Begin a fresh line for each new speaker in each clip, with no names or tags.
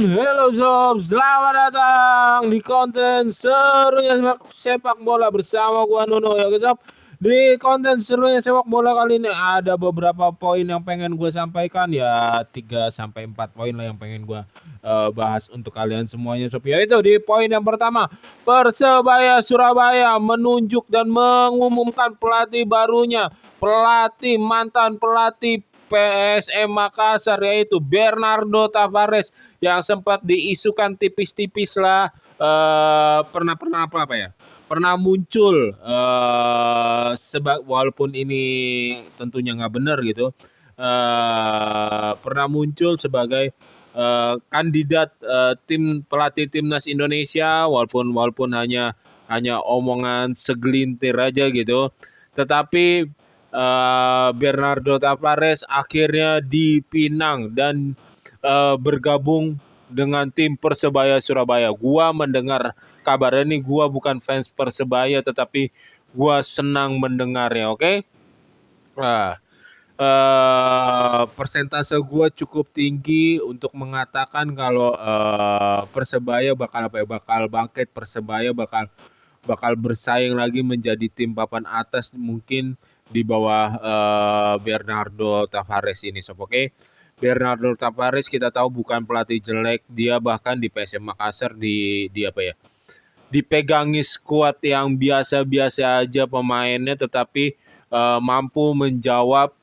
Halo Sob, selamat datang di konten serunya sepak bola bersama gua Nuno ya guys Sob. Di konten serunya sepak bola kali ini ada beberapa poin yang pengen gue sampaikan ya 3 sampai 4 poin lah yang pengen gua bahas untuk kalian semuanya Sob. Yaitu di poin yang pertama, Persebaya Surabaya menunjuk dan mengumumkan pelatih barunya, mantan pelatih PSM Makassar yaitu Bernardo Tavares yang sempat diisukan tipis-tipis lah pernah muncul walaupun ini tentunya nggak benar gitu pernah muncul sebagai kandidat tim pelatih timnas Indonesia walaupun hanya omongan segelintir aja gitu, tetapi Bernardo Tavares akhirnya dipinang dan bergabung dengan tim Persebaya Surabaya. Gua mendengar kabar ini, gua bukan fans Persebaya tetapi gua senang mendengarnya, oke? Nah, persentase gua cukup tinggi untuk mengatakan kalau Persebaya bakal bangkit, Persebaya bakal bersaing lagi menjadi tim papan atas mungkin di bawah Bernardo Tavares ini Sob, oke? Bernardo Tavares kita tahu bukan pelatih jelek, dia bahkan di PSM Makassar dipegangi skuad yang biasa-biasa aja pemainnya, tetapi mampu menjawab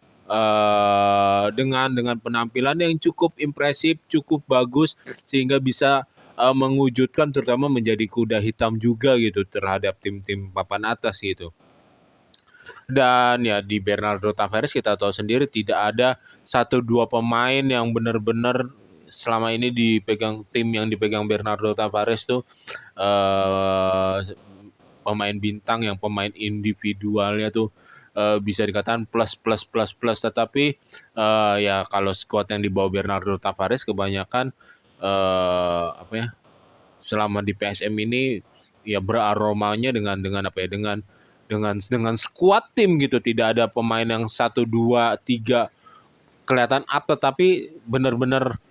dengan penampilan yang cukup impresif, cukup bagus sehingga bisa mengwujudkan terutama menjadi kuda hitam juga gitu terhadap tim-tim papan atas gitu. Dan ya di Bernardo Tavares kita tahu sendiri tidak ada 1-2 pemain yang benar-benar selama ini yang dipegang Bernardo Tavares tuh pemain bintang yang pemain individualnya tuh bisa dikatakan plus, tetapi ya kalau squad yang dibawa Bernardo Tavares kebanyakan selama di PSM ini ya beraromanya dengan squad tim gitu, tidak ada pemain yang 1, 2, 3 kelihatan up, tetapi benar-benar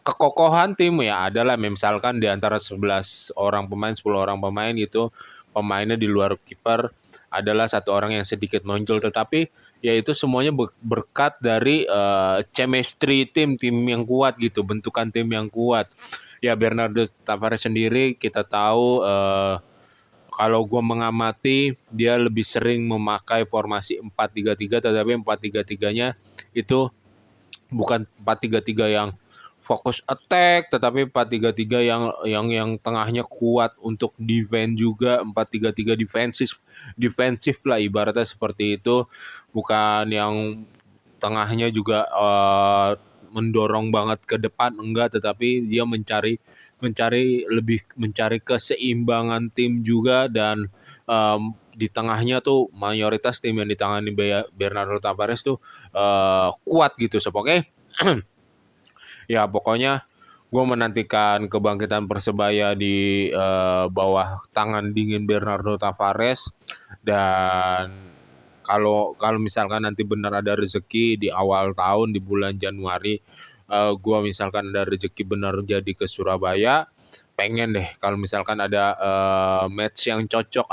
kekokohan tim ya adalah misalkan di antara 11 orang pemain, 10 orang pemain itu pemainnya di luar kiper adalah 1 orang yang sedikit muncul, tetapi ya itu semuanya berkat dari chemistry tim yang kuat gitu, bentukan tim yang kuat. Ya Bernardo Tavares sendiri kita tahu kalau gue mengamati dia lebih sering memakai formasi 4-3-3, tetapi 4-3-3-nya itu bukan 4-3-3 yang fokus attack, tetapi 4-3-3 yang tengahnya kuat untuk defense juga, 4-3-3 defensif lah ibaratnya seperti itu, bukan yang tengahnya juga mendorong banget ke depan, enggak, tetapi dia mencari keseimbangan tim juga, dan di tengahnya tuh mayoritas tim yang ditangani Bernardo Tavares tuh kuat gitu Sob, oke? Ya pokoknya gue menantikan kebangkitan Persebaya di bawah tangan dingin Bernardo Tavares, dan kalau misalkan nanti benar ada rezeki di awal tahun di bulan Januari, gue misalkan ada rezeki benar jadi ke Surabaya, pengen deh kalau misalkan ada match yang cocok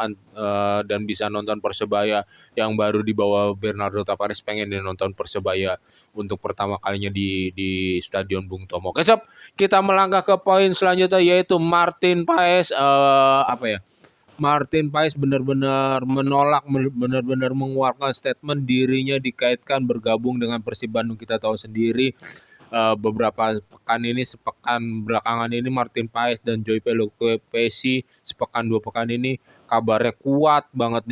dan bisa nonton Persebaya yang baru di bawah Bernardo Tavares, pengen deh nonton Persebaya untuk pertama kalinya di Stadion Bung Tomo. Oke Sob, kita melangkah ke poin selanjutnya yaitu Martin Paes Martin Paes benar-benar menolak, benar-benar mengeluarkan statement dirinya dikaitkan bergabung dengan Persib Bandung. Kita tahu sendiri beberapa sepekan belakangan ini Martin Paes dan Joy Pelupessy sepekan 2 pekan ini kabarnya kuat banget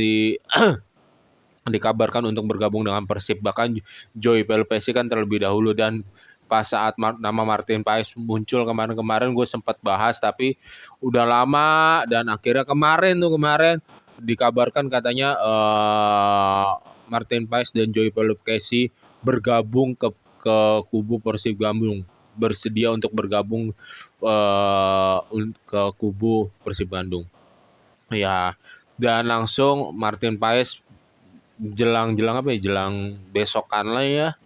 dikabarkan untuk bergabung dengan Persib. Bahkan Joy Pelupessy kan terlebih dahulu, dan pas saat nama Martin Paes muncul kemarin gue sempat bahas, tapi udah lama, dan akhirnya kemarin dikabarkan katanya Martin Paes dan Joy Pelupessy bergabung ke kubu Persib Bandung, bersedia untuk bergabung ke kubu Persib Bandung. Ya, dan langsung Martin Paes jelang besokan lah ya,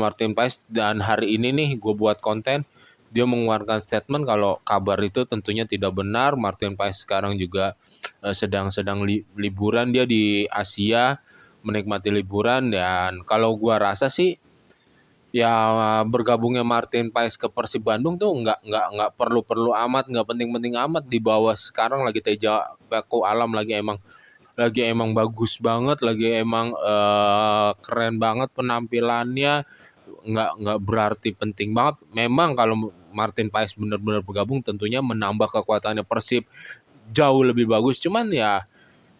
Martin Paes, dan hari ini nih gue buat konten dia mengeluarkan statement kalau kabar itu tentunya tidak benar. Martin Paes sekarang juga sedang liburan, dia di Asia menikmati liburan. Dan kalau gua rasa sih ya bergabungnya Martin Paes ke Persib Bandung tuh nggak perlu amat, nggak penting-penting amat. Di bawah sekarang lagi Teja Paku Alam lagi emang bagus banget, lagi emang keren banget penampilannya. Nggak berarti penting banget. Memang kalau Martin Paes benar-benar bergabung tentunya menambah kekuatannya Persib jauh lebih bagus. Cuman ya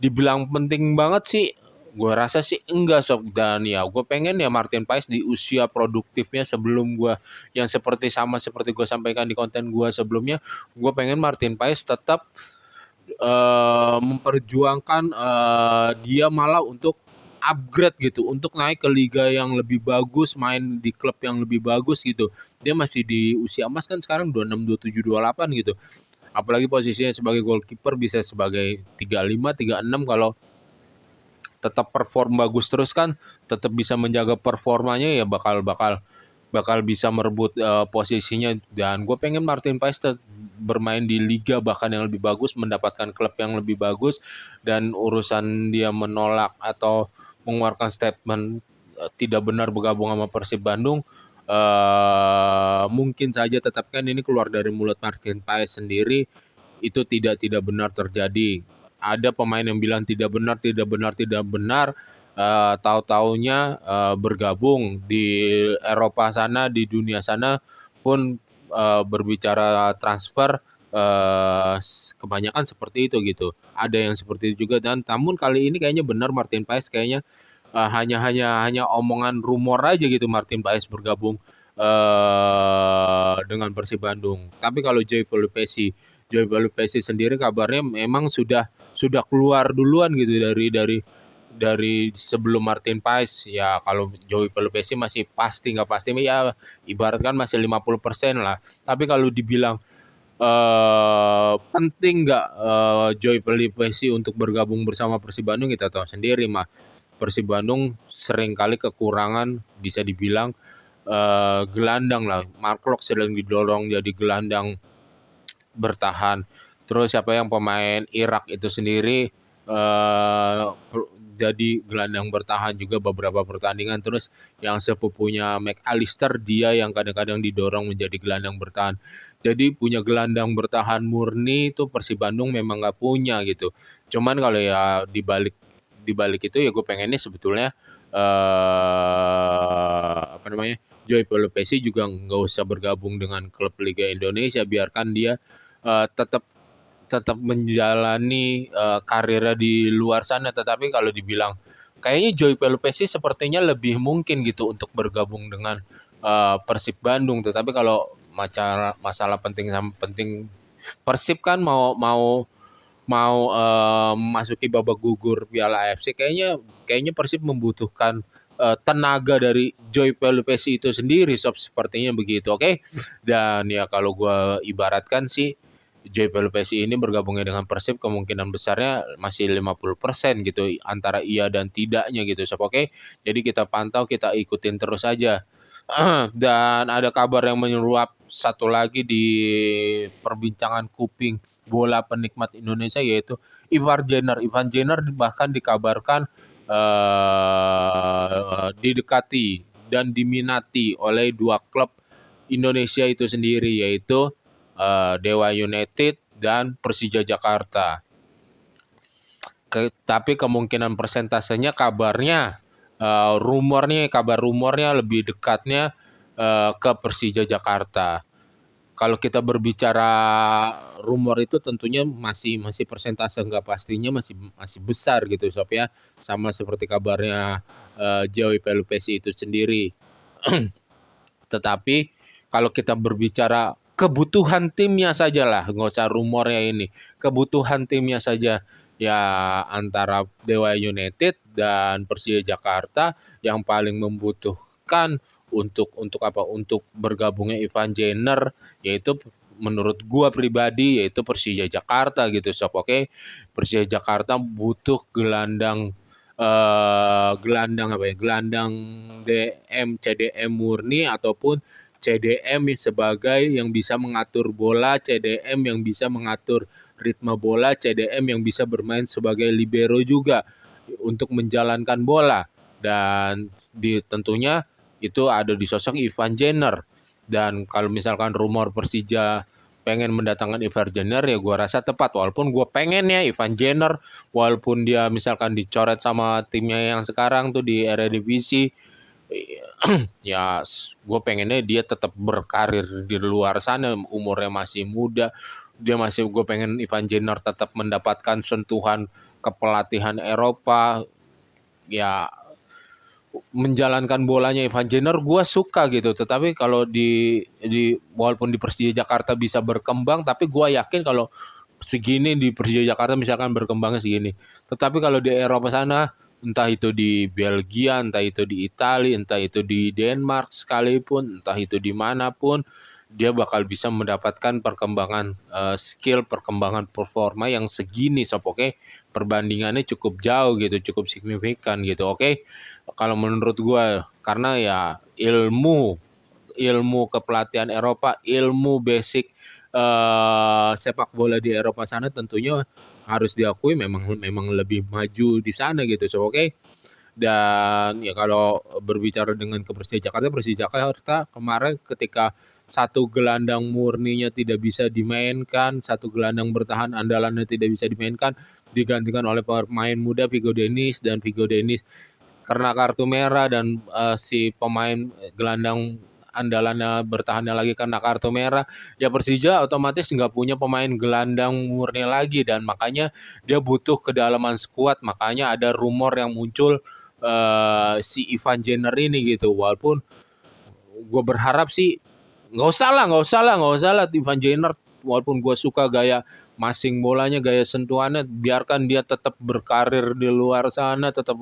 dibilang penting banget sih, gue rasa sih enggak sob. Dan ya gue pengen ya Martin Paes di usia produktifnya sebelum gue, yang seperti gue sampaikan di konten gue sebelumnya, gue pengen Martin Paes tetap memperjuangkan dia malah untuk upgrade gitu, untuk naik ke liga yang lebih bagus, main di klub yang lebih bagus gitu. Dia masih di usia emas kan sekarang 26, 27, 28 gitu. Apalagi posisinya sebagai goalkeeper bisa sebagai 35, 36. Kalau tetap perform bagus terus kan, tetap bisa menjaga performanya, ya bakal bisa merebut posisinya. Dan gue pengen Martin Paes bermain di liga bahkan yang lebih bagus, mendapatkan klub yang lebih bagus. Dan urusan dia menolak atau mengeluarkan statement tidak benar bergabung sama Persib Bandung, mungkin saja, tetap kan ini keluar dari mulut Martin Paes sendiri, itu tidak benar terjadi. Ada pemain yang bilang tidak benar, tidak benar, tidak benar. Tahu-taunya bergabung di Eropa sana, di dunia sana pun berbicara transfer, kebanyakan seperti itu gitu. Ada yang seperti itu juga. Dan namun kali ini kayaknya benar Martin Paes kayaknya hanya omongan rumor aja gitu Martin Paes bergabung dengan Persib Bandung. Tapi kalau Joy Pelupesi sendiri kabarnya memang sudah keluar duluan gitu dari sebelum Martin Paes. Ya kalau Joy Pelupesi masih pasti nggak pasti, ya ibaratkan masih 50% lah. Tapi kalau dibilang penting nggak Joy Pelupesi untuk bergabung bersama Persib Bandung, kita tahu sendiri mah Persib Bandung seringkali kekurangan, bisa dibilang gelandang lah. Mark Locke sedang didorong jadi gelandang bertahan. Terus siapa yang pemain Irak itu sendiri jadi gelandang bertahan juga beberapa pertandingan. Terus yang sepupunya McAllister, dia yang kadang-kadang didorong menjadi gelandang bertahan. Jadi punya gelandang bertahan murni itu Persib Bandung memang nggak punya gitu. Cuman kalau ya dibalik itu ya gue pengennya sebetulnya apa namanya, Joy Pelupesi juga nggak usah bergabung dengan klub Liga Indonesia, biarkan dia tetap tetap menjalani karirnya di luar sana. Tetapi kalau dibilang kayaknya Joy Pelupesi sepertinya lebih mungkin gitu untuk bergabung dengan Persib Bandung. Tetapi kalau masalah penting sama penting, Persib kan mau memasuki babak gugur Piala AFC, kayaknya Persib membutuhkan tenaga dari Joy Pelupesi itu sendiri, sob, sepertinya begitu. Oke. Dan ya kalau gue ibaratkan sih, Joy Pelupesi ini bergabungnya dengan Persib kemungkinan besarnya masih 50% gitu, antara iya dan tidaknya gitu, sob. Oke. Jadi kita pantau, kita ikutin terus aja. Dan ada kabar yang menyeruak satu lagi di perbincangan kuping bola penikmat Indonesia, yaitu Ivan Jenner. Ivan Jenner bahkan dikabarkan didekati dan diminati oleh dua klub Indonesia itu sendiri, yaitu Dewa United dan Persija Jakarta. Tapi kemungkinan persentasenya kabar rumornya lebih dekatnya ke Persija Jakarta. Kalau kita berbicara rumor itu tentunya masih persentase nggak pastinya masih besar gitu, sob ya. Sama seperti kabarnya Joey Pelupesi itu sendiri. Tetapi kalau kita berbicara kebutuhan timnya saja lah, nggak usah rumornya ini. Kebutuhan timnya saja, ya antara Dewa United dan Persija Jakarta yang paling membutuhkan untuk apa? Untuk bergabungnya Ivan Jenner, yaitu menurut gua pribadi yaitu Persija Jakarta gitu, sob. Oke. Persija Jakarta butuh gelandang apa ya? Gelandang DM CDM murni ataupun CDM sebagai yang bisa mengatur bola, CDM yang bisa mengatur ritme bola, CDM yang bisa bermain sebagai libero juga untuk menjalankan bola. Dan tentunya itu ada di sosok Ivan Jenner. Dan kalau misalkan rumor Persija pengen mendatangkan Ivan Jenner, ya gue rasa tepat. Walaupun gue pengen ya Ivan Jenner, walaupun dia misalkan dicoret sama timnya yang sekarang tuh di Eredivisie, ya gue pengennya dia tetap berkarir di luar sana, umurnya masih muda, gue pengen Ivan Jenner tetap mendapatkan sentuhan kepelatihan Eropa, ya menjalankan bolanya Ivan Jenner gue suka gitu. Tetapi kalau di walaupun di Persija Jakarta bisa berkembang, tapi gue yakin kalau segini di Persija Jakarta misalkan berkembangnya segini, tetapi kalau di Eropa sana, entah itu di Belgia, entah itu di Italia, entah itu di Denmark sekalipun, entah itu dimanapun, dia bakal bisa mendapatkan perkembangan skill, perkembangan performa yang segini sob. Oke, perbandingannya cukup jauh gitu, cukup signifikan gitu. Oke, kalau menurut gue, karena ya ilmu kepelatihan Eropa, ilmu basic sepak bola di Eropa sana tentunya harus diakui memang lebih maju di sana gitu. So oke. Dan ya kalau berbicara dengan ke Persija Jakarta kemarin ketika satu gelandang murninya tidak bisa dimainkan, satu gelandang bertahan andalannya tidak bisa dimainkan, digantikan oleh pemain muda Vigo Dennis, dan Vigo Dennis karena kartu merah, dan si pemain gelandang andalannya bertahannya lagi karena kartu merah, ya Persija otomatis nggak punya pemain gelandang murni lagi, dan makanya dia butuh kedalaman skuad. Makanya ada rumor yang muncul si Ivan Jenner ini gitu. Walaupun gue berharap sih nggak usah lah Ivan Jenner. Walaupun gue suka gaya masing bolanya, gaya sentuhannya, biarkan dia tetap berkarir di luar sana, tetap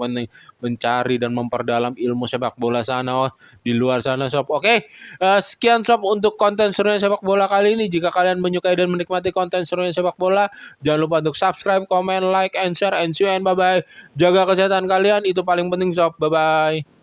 mencari dan memperdalam ilmu sepak bola sana di luar sana sob. Oke, sekian sob untuk konten serunya sepak bola kali ini. Jika kalian menyukai dan menikmati konten serunya sepak bola, jangan lupa untuk subscribe, comment, like, and share, and see you and bye bye. Jaga kesehatan kalian, itu paling penting sob. Bye bye.